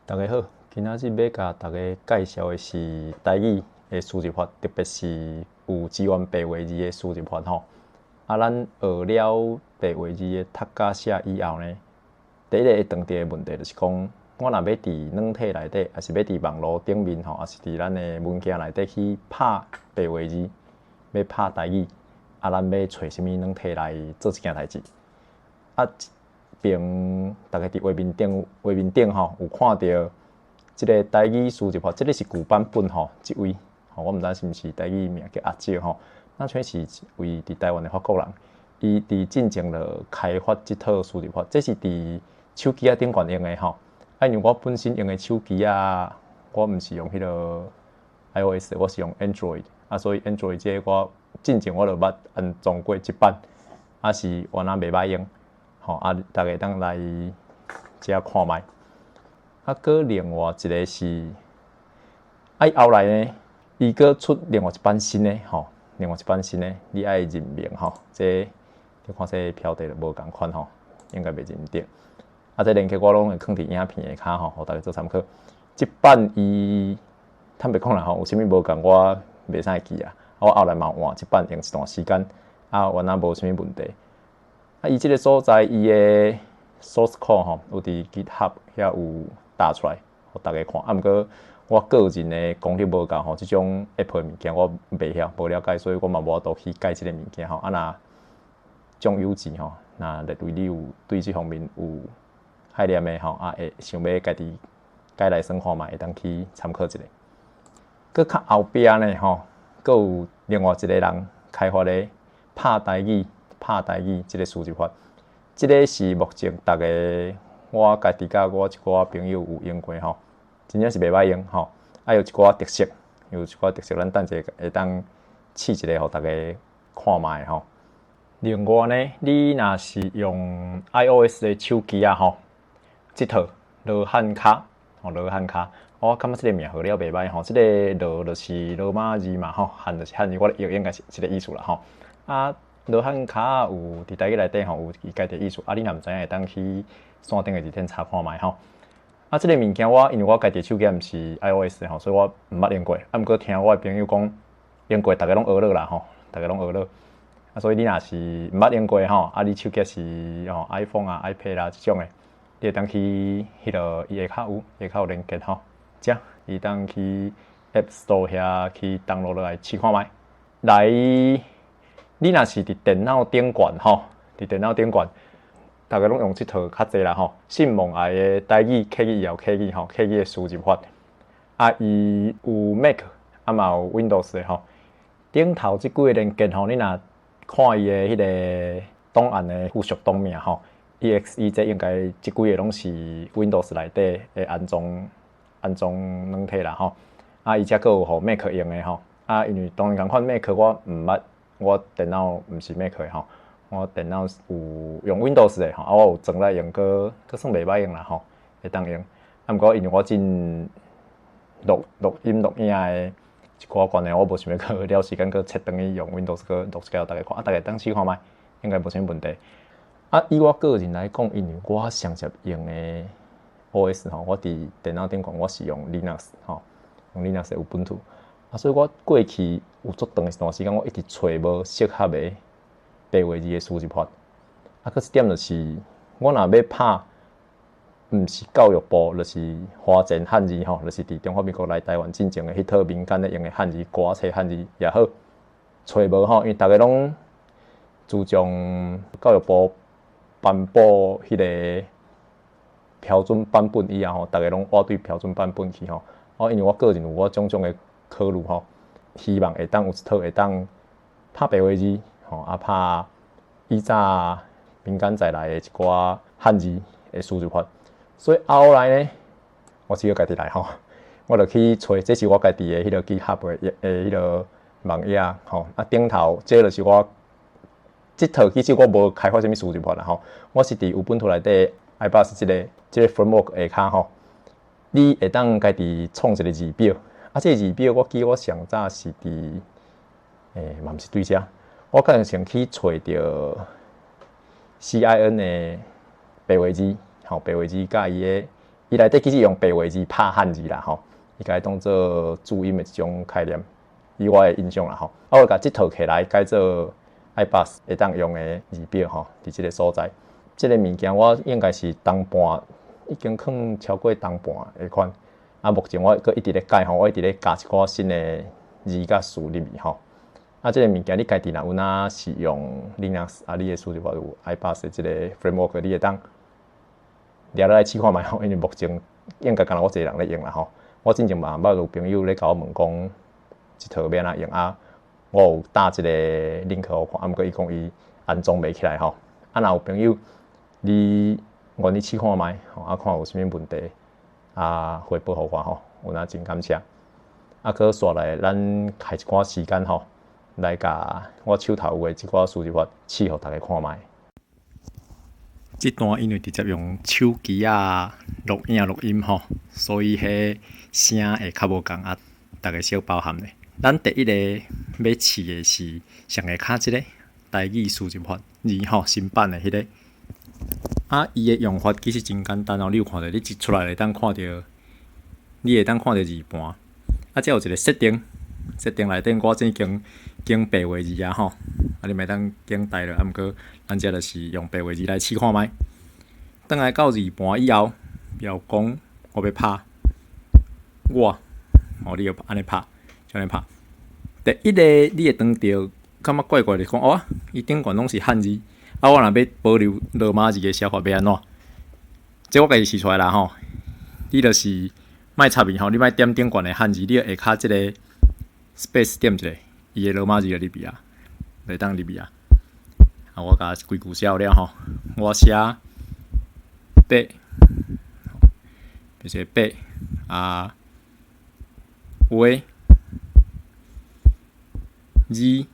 大家好，今仔日要甲大家介绍的是台语的输入法，特别是有支援白话字的输入法吼。咱学了白话字的读甲写以后呢，第一个会撞到的问题就是讲，我若要伫软体内底，还是要伫网络顶面吼，还是伫咱的文件内底去拍白话字，要拍台语，咱要找什么软体来做这件代志？并大家伫画面顶吼有看到即个台语输入法，即个是旧版本吼，即位吼，我毋知是毋是台语名叫阿姐吼，咱像是一位伫台湾的法国人，伊伫进前就开发即套输入法，这是伫手机顶悬用的吼。因为我本身用的手机我毋是用迄个 iOS， 我是用 Android，所以 Android 这个我进前我就捌安装过一版，是原来袂歹用。大家当来遮看卖。搁另外一个是，后来呢，伊搁出另外一版新的吼，另外一版新的，你爱认明吼，这你看这标题就无共款吼，应该袂认得。这连起我拢会放伫影片下骹吼，互大家做参考。即版伊坦白讲啦吼，有啥物无共我袂使记啊。我后来嘛换即版用一段时间，原来无啥物问题。伊即个所在，伊的 source code 吼，有伫 GitHub 遐有打出来，互大家看。毋过我个人的功力无够吼，即种 Apple 的物件我袂晓，无了解，所以我嘛无法度去改即个物件吼。若种有钱吼，若列为你有对即方面有概念的吼，会想要家己改来算看嘛，会当去参考一下。搁较后壁呢吼，搁有另外一个人开发的拍台语即个输入法，即个是目前大家我家己甲我一寡朋友有用过吼，真正是袂歹用吼，有一寡特色，咱等者会当试一个互大家看卖吼。另外呢，你若是用 iOS 的手机吼，即套罗汉卡我感觉即个名号了袂歹吼，即个罗就是罗马字嘛吼，汉就是汉字，我应该是即个意思啦吼。罗汉卡有伫台语内底吼，有伊家己意思。你若毋知影，会当去线顶的字典查看卖吼。即个物件因为我家己手机毋是 iOS 的吼，所以我毋捌用过。毋过听我的朋友讲用过，大家拢学了啦吼，大家拢学了。所以你若是毋捌用过吼，你手机是iPhone iPad 即种的，你会当去迄个伊下骹有连结吼，遮伊当去 App Store 遐去 download 落来试看卖。你若是伫电脑顶悬吼，大家拢用即套较济啦吼。信望爱的台语、客语也有客语的输入法。伊有 Mac， 嘛有 Windows 的吼。顶头即几个连结吼，你若看伊的迄个档案的附属档名吼 ，exe 这应该即几个拢是 Windows 内底的安装软体啦吼。伊则佫有互 Mac 用的吼。因为当然共款 Mac 我毋捌。我电脑毋是 Mac 的吼，我电脑有用 Windows 的吼，我有装来用，佫算袂歹用啦吼，会当用。毋过因为我真录音的一寡关系，我无想要去了时间佫切转去用 Windows 佫录一个互大家看，大家当试看卖，应该无啥问题。以我个人来讲，因为我上接用的 OS 吼，我伫电脑顶悬我是用 Linux 吼，用 Linux 的 Ubuntu。所以我过去有足长一段时间，我一直找无适合的白话字的输入法。佫一点就是，我若要拍，毋是教育部，就是华简汉字吼，就是伫中华民国来台湾进前的迄套民间的用的汉字，歌册汉字也好，找无吼，因为大家拢注重教育部颁布迄个标准版本以后吼，大家拢挖对标准版本去吼。因为我个人有我种种的考虑吼，希望会当有一套会当拍白话字吼，拍以早民间在来的一寡汉字的输入法。所以后来呢，我只要家己来吼，我就去找，这是我家己的迄个 GitHub 的迄个网页吼。顶头这就是我即套其实我无开发什么输入法啦吼，我是伫Ubuntu内底 iBus 即个 framework 下骹吼，你会当家己创一个字表。这个字表我记我上早是伫嘛毋是对遮，我可能先去找着 CIN 的白话字，白话字甲伊的伊内底其实用白话字拍汉字啦吼，伊甲伊当做注音的一种概念，以我的印象啦吼。我甲即套起来改做 iBus 会当用的字表吼，伫即个所在，即个物件我应该是当半已经放超过当半的款。啊，目前我阁一直咧改吼，我一直咧加一寡新的字甲词入去吼。啊，即个物件你家己若有哪是用 Linux 啊，你的输入法有 iBus 的即个 framework， 你会当掠来试看觅吼，因为目前应该敢若我一个人咧用啦吼。我之前嘛捌有朋友咧甲我问讲，即套要安怎用啊？我有打一个 link 互看，啊，毋过伊讲伊安装袂起来吼。啊，若有朋友你愿意试看觅吼，啊，看有啥物问题啊，回报互我吼，有哪真感谢。啊，搁续来咱开一寡时间吼，来甲我手头有诶即寡输入法试互大家看觅。即段因为直接用手机啊录音吼，所以迄声会较无共啊，大家小包涵咧。咱第一个要试的是上下骹即个台语输入法2吼新版的迄个。啊，伊的用法其实真简单哦，你有看到？你一出来会当看到，你会当看到字盘。啊，这有一个设定内底我已经白话字啊吼，啊，你咪当经台了，啊，毋过咱这就是用白话字来试看觅。等来到字盘以后，要讲我要拍，你要安尼拍，就安尼拍。第一个你会当着感觉怪怪的，讲哦，伊顶悬拢是汉字，啊，我若要保留罗马字的写法要安怎？这我家己试出来啦吼，你就是莫插伊吼，你莫点顶悬的汉字，你下骹即个 space 点一下，伊的罗马字就入去啊，会当入去啊。啊，我甲规句写了吼，我写8，就是8啊，话字，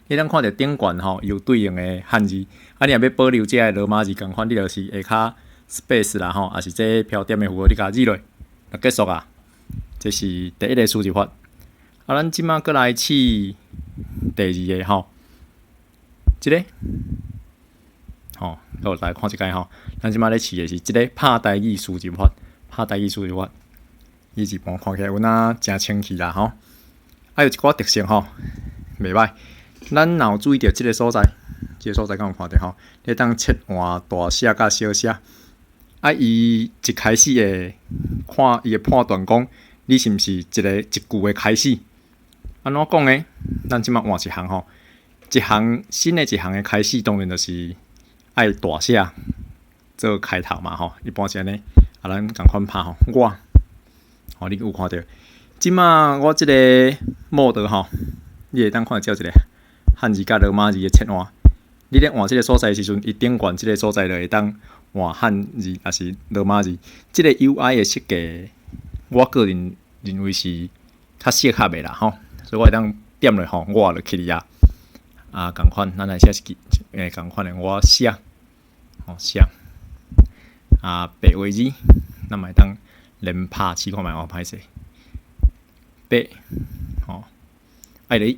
你当看到顶悬吼有对应的汉字，啊，你若要保留这个罗马字共款，你就是下骹 space 啦吼，也是这标点的符号，你甲字落，就结束啊。这是第一个输入法。啊，咱即马过来试第二个吼，即个吼，我来看一下吼，咱即马咧试的是即个拍台语输入法，伊字盘看起来有哪真清气啦吼，啊有一寡特性吼，袂歹。咱若有注意到即个所在，敢有看到吼？你当切换大写甲小写，啊，伊一开始会看伊会判断讲，你是毋是一句的开始？安怎讲呢？咱即马换一项吼，新的一项的开始，当然就是爱大写做开头嘛吼。一般是安尼，啊，咱共款拍吼，吼，你有看到？即马我即个 mode 吼，你会当看到只有一个汉字甲罗马字的切换。你咧换即个所在的时阵，伊顶悬即个所在就会当换汉字还是罗马字。即个 UI 的设计，我个人认为是较适合的啦吼。所以我会当点落吼，我就去哩啊。啊，共款，咱来写一共款的我写，写啊白话字，咱会当连拍试看觅我歹势。8，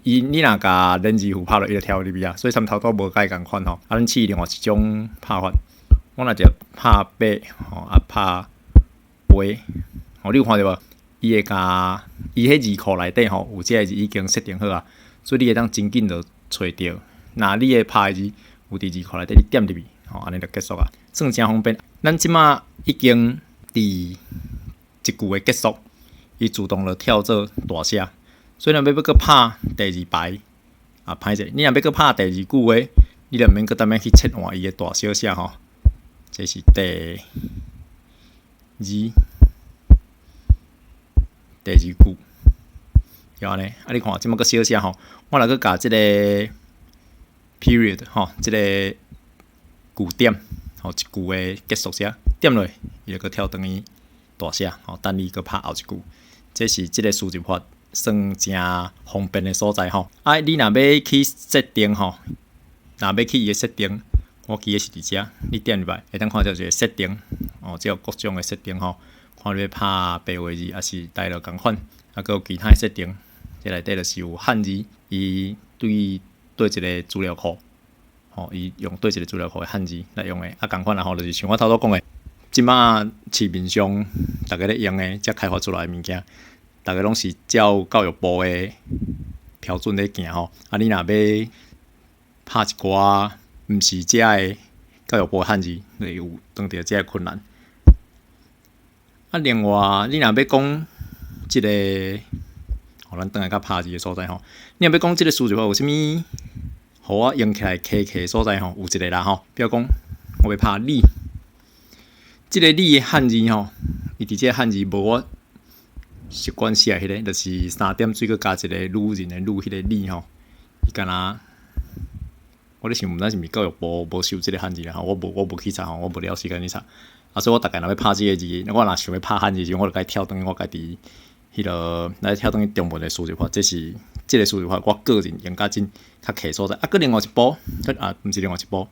你若甲连字符拍落，伊就跳入去啊。所以参头都无解共款吼。啊，咱试另外一种拍法，我若就拍8，啊拍话，你有看到无？伊会甲伊迄字库内底吼，有即个字已经设定好啊，所以你会当真紧就找着。那你的拍字有伫字库内底，你点入去，安尼就结束啊，算真方便。咱即马已经伫一句的结束，伊自动就跳做大写。所以若要搁拍第二排啊，歹势。你若要搁拍第二句话，你就免搁当面去切换伊的大小写吼。这是第二句，就安尼。啊，你看即马搁小写吼，我来搁加即个 period 吼，即个句点吼，一句的结束写点落，伊就搁跳转去大写吼，等你搁拍后一句。这是即个输入法算真方便的所在吼。啊，你若要去设定吼，若要去伊的设定，我记得是伫遮，你点入来会当看到一个设定即有各种的设定吼。看你要拍白话字，还是大陆共款，啊，佮有其他设定。这内底就是有汉字，伊对一个资料库，伊用对一个资料库的汉字来用的。啊，共款啦吼，就是像我头拄讲的，即马市面上大家咧用诶，才开发出来诶物件，大家拢是照教育部诶标准咧行吼。啊，你若要拍一寡毋是遮诶教育部汉字，会有当着遮诶困难。啊，另外你若要讲即个，咱倒来较拍字诶所在吼，你若要讲即个数字化有啥物，互我用起来客诶所在吼，有一个啦吼，比如讲我要拍你。即个你的汉字吼，伊伫即个汉字无我习惯写迄个，就是三点水佮加一个女人的女迄个你吼，伊敢若我咧想，毋知是毋是教育部无收即个汉字啦吼，我无去查吼，我无了时间去查。啊，所以我逐概若要拍即个字，我若想要拍汉字时，我就该跳转我家己迄落来跳转去中文的数字化，这是即个数字化我个人用较真较客所在。啊，佮另外一步，毋是另外一步，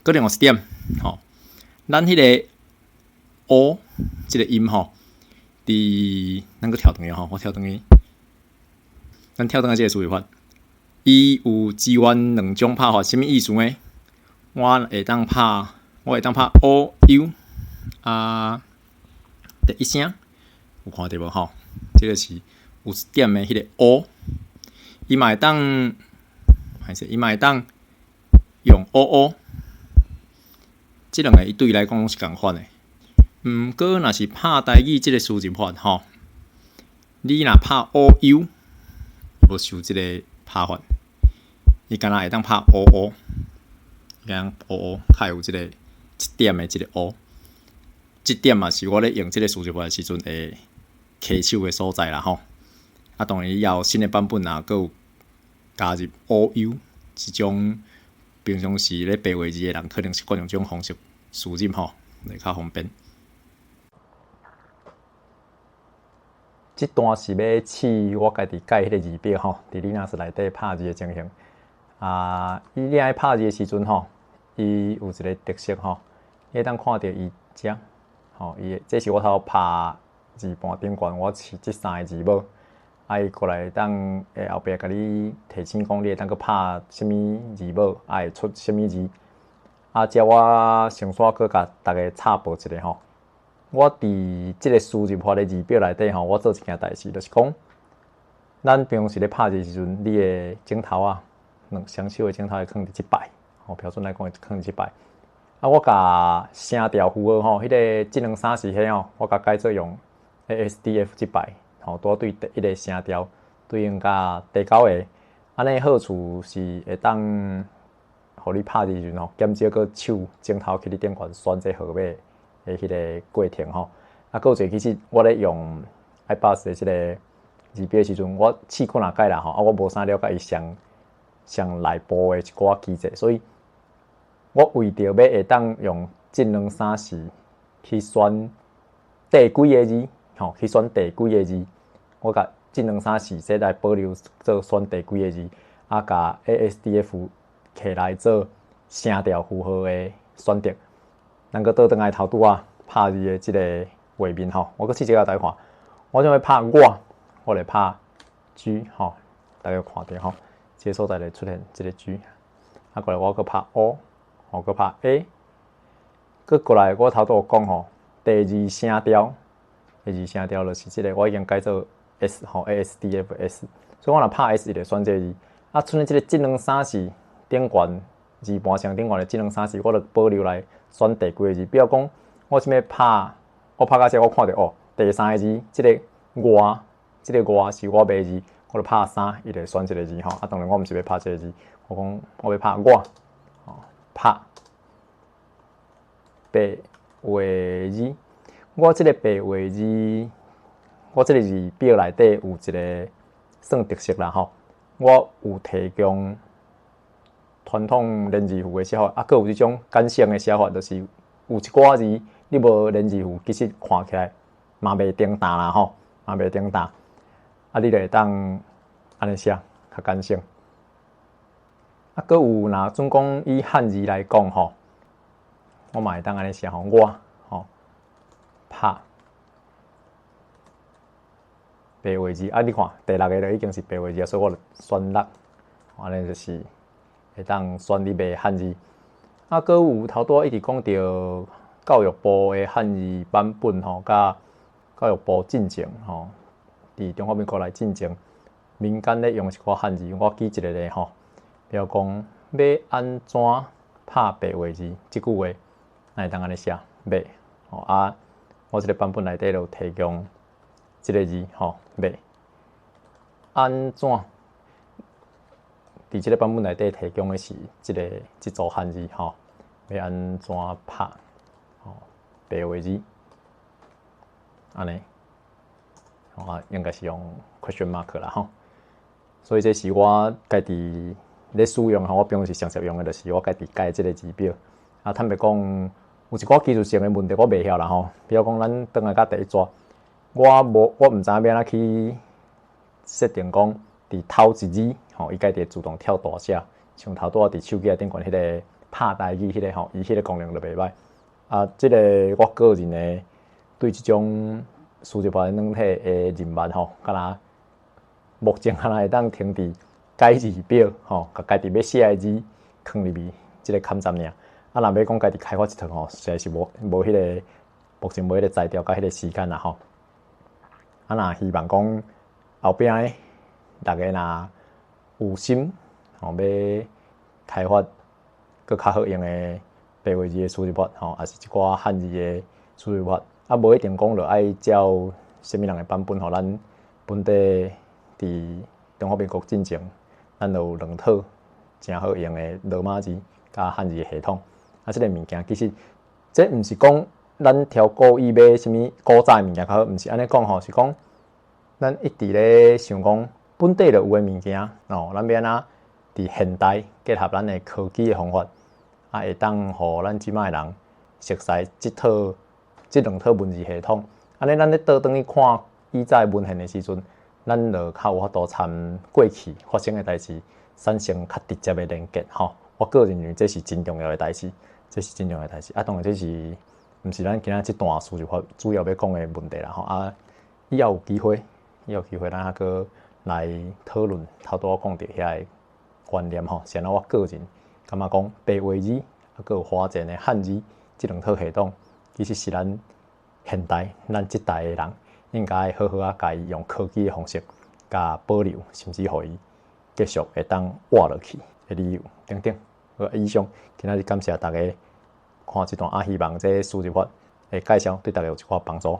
佮另外一点吼。咱迄个 O 即个音吼，咱个跳转去吼，我跳转去，咱跳转去即个数字法，伊有支援两种拍法，啥物意思呢？我会当拍 O U 啊，第一声有看到无吼？即个是有一点的迄个 O， 伊嘛会当，伊嘛会当用 OO。即两个伊对伊来讲拢是共款诶。毋过若是拍台语即个数字法吼，你若拍 OU， 无受即个拍法，伊敢若会当拍 OO， 敢 OO， 较有即个一点诶即个 O， 即点嘛是我咧用即个数字法诶时阵会揢手诶所在啦吼。啊，当然以后新诶版本啊，佫有加入 OU 即种。平常时咧背画字诶人，可能习惯用这种方式输入吼，会较方便。这段是要试我家己改迄个字表吼，伫 Linux 内底拍字诶情形。啊，伊你爱拍字诶时阵吼，伊有一个特色吼，你当看到伊遮吼，伊这是我头拍字盘顶悬，我试这三个字母。伊过来当后壁甲你提醒讲，你会当去拍什物字母，会出什物字。遮我先煞去甲大家插播一下吼。我伫即个输入法的字表内底吼，我做一件代志，就是讲，咱平常时咧拍字时阵，你的镜头啊，双手的镜头会放伫即摆，吼，标准来讲会放伫即摆。我甲声调符号吼，迄个智能3时迄吼，我甲改做用 ASDF 即摆。吼，拄对第一个声调对应甲第9个，安尼好处是会当，互你拍字时阵吼，减少个手镜头去你顶悬选这号码的迄个过程吼。啊，搁有一个其实我咧用 iPad 的即个字表时阵，我试看改啦吼，我无啥了解伊上内部的一寡机制，所以我为着要会当用智能3时去选第几个字，吼，去选第几个字。我甲智能3时说来保留做选第几个字，甲 ASDF 起来做声调符号的选择。咱个倒转来头拄啊拍字的即个画面吼，我试一下大家看。我想要拍我来拍 G 吼，大家看到吼，这个所在咧出现即个 G。过来我搁拍 O， 搁拍 A， 过来我头拄有讲吼，第二声调就是即个我已经改做 S 吼 ASDF S， 所以我若拍 S 就选这个字。剩即个智能3时顶悬字盘上顶悬的智能3时，我就保留来选第几个字。比如讲，我想要拍，我拍到这我看到哦，第3个字，即个我是我卖字，我就拍3，伊就选这个字吼。当然我毋是要拍这个字，我讲我要拍我，拍白话字。我即个白话字，我即个字表内底有一个算特色啦吼。我有提供传统连字符的写法，佫有即种简性的写法，就是有一寡字你无连字符，其实看起来嘛袂顶淡啦吼，嘛袂顶淡。你就会当安尼写，较简性。佫有若准讲以汉字来讲吼，我嘛会当安尼写吼，我吼。拍白话字你看第6个就已经是白话字，所以我就选6，安尼就是会当选你卖汉字。佫有头拄一直讲到教育部的汉字版本吼，甲教育部进前吼，伫中华民国来进前，民间咧用一寡汉字，我举一个例吼，比如讲要安怎拍白话字，即句话，咱会当安尼写，要吼啊，我即个版本内底就提供即个字吼，要安怎？伫即个版本内底提供的是即组汉字吼，要安怎拍？吼，白话字，安尼，吼啊，应该是用 question mark 啦吼。所以这是我家己咧使用吼，我平时常常用的就是我家己改即个字表。啊，坦白讲，有一寡技术性的问题我袂晓啦吼。比如讲，咱转来甲第一节，我毋知影要安怎去设定讲伫头一字吼，伊家己自动跳大写，像头拄仔伫手机顶悬迄个拍台语迄个吼，伊迄个功能就袂歹。啊，即个我个人的对即种输入法软体的认捌吼，敢若目前敢若会当停伫改字表吼，甲家己要写的字放入去即个坎站尔。啊，若要讲家己开发一套吼，实在是无迄个目前无迄个材料甲迄个时间啦吼。啊，若希望讲后壁诶，大家若有心吼，要开发更较好用的白话字的输入法吼，也是一寡汉字的输入法。啊，无一定讲着爱照什么人的版本吼，咱本地伫中华民国进前，咱就有两套真好用的罗马字甲汉字的系统。啊，即个物件其实这毋是讲咱挑故意买什么古早的物件较好，毋是安尼讲吼，是讲咱一直咧想讲本地就有的物件哦，咱要安怎伫现代结合咱的科技的方法，啊，会当互咱即卖人熟悉即两套文字系统。安尼咱咧倒转去看以前文献的时阵，咱就较有法度参过去发生的代志，产生较直接的连结吼。我个人认为这是真重要的代志，这是真重要的代志。啊，当然这是毋是咱今仔即段输入法主要要讲的问题啦吼。啊，以后有机会咱还阁来讨论头拄我讲到遐个观念吼。是安怎我个人感觉讲白话字啊，阁有华简的汉字即两套系统，其实是咱现代咱即代的人应该好好甲伊用科技的方式甲保留，甚至互伊继续会当活落去的理由等等。好，以上今仔日感谢大家看这段，希望这输入法的介绍对大家有一寡帮助。